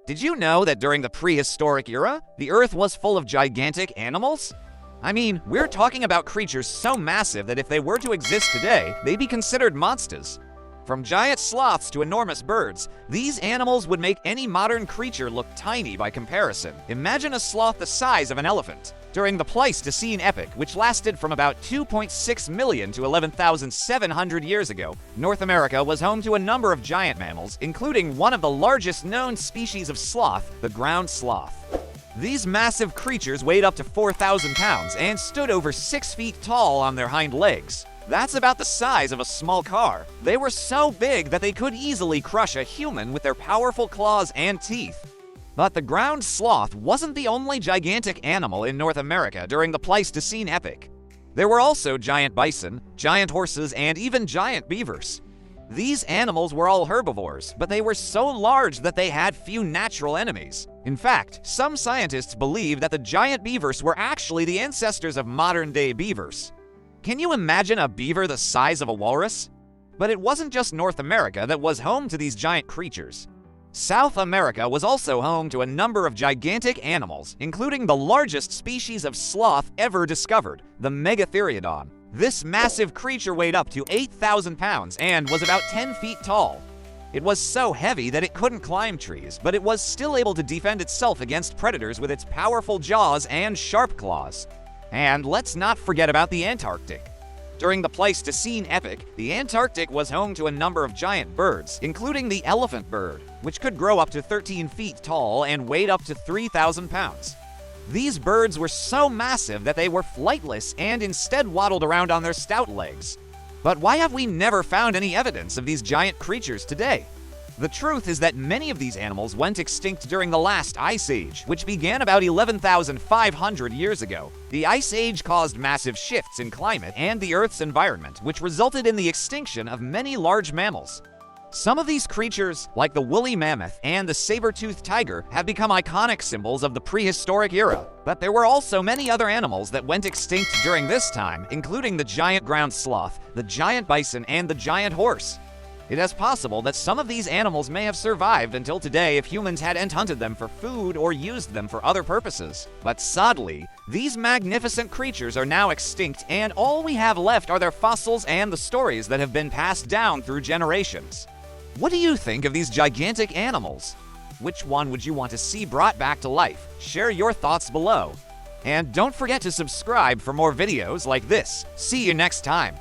Did you know that during the prehistoric era, the Earth was full of gigantic animals? I mean, we're talking about creatures so massive that if they were to exist today, they'd be considered monsters. From giant sloths to enormous birds, these animals would make any modern creature look tiny by comparison. Imagine a sloth the size of an elephant. During the Pleistocene epoch, which lasted from about 2.6 million to 11,700 years ago, North America was home to a number of giant mammals, including one of the largest known species of sloth, the ground sloth. These massive creatures weighed up to 4,000 pounds and stood over 6 feet tall on their hind legs. That's about the size of a small car. They were so big that they could easily crush a human with their powerful claws and teeth. But the ground sloth wasn't the only gigantic animal in North America during the Pleistocene epoch. There were also giant bison, giant horses, and even giant beavers. These animals were all herbivores, but they were so large that they had few natural enemies. In fact, some scientists believe that the giant beavers were actually the ancestors of modern-day beavers. Can you imagine a beaver the size of a walrus? But it wasn't just North America that was home to these giant creatures. South America was also home to a number of gigantic animals, including the largest species of sloth ever discovered, the Megatheriodon. This massive creature weighed up to 8,000 pounds and was about 10 feet tall. It was so heavy that it couldn't climb trees, but it was still able to defend itself against predators with its powerful jaws and sharp claws. And let's not forget about the Antarctic. During the Pleistocene epoch, the Antarctic was home to a number of giant birds, including the elephant bird, which could grow up to 13 feet tall and weighed up to 3,000 pounds. These birds were so massive that they were flightless and instead waddled around on their stout legs. But why have we never found any evidence of these giant creatures today? The truth is that many of these animals went extinct during the last Ice Age, which began about 11,500 years ago. The Ice Age caused massive shifts in climate and the Earth's environment, which resulted in the extinction of many large mammals. Some of these creatures, like the woolly mammoth and the saber-toothed tiger, have become iconic symbols of the prehistoric era. But there were also many other animals that went extinct during this time, including the giant ground sloth, the giant bison, and the giant horse. It is possible that some of these animals may have survived until today if humans hadn't hunted them for food or used them for other purposes. But sadly, these magnificent creatures are now extinct, and all we have left are their fossils and the stories that have been passed down through generations. What do you think of these gigantic animals? Which one would you want to see brought back to life? Share your thoughts below. And don't forget to subscribe for more videos like this. See you next time.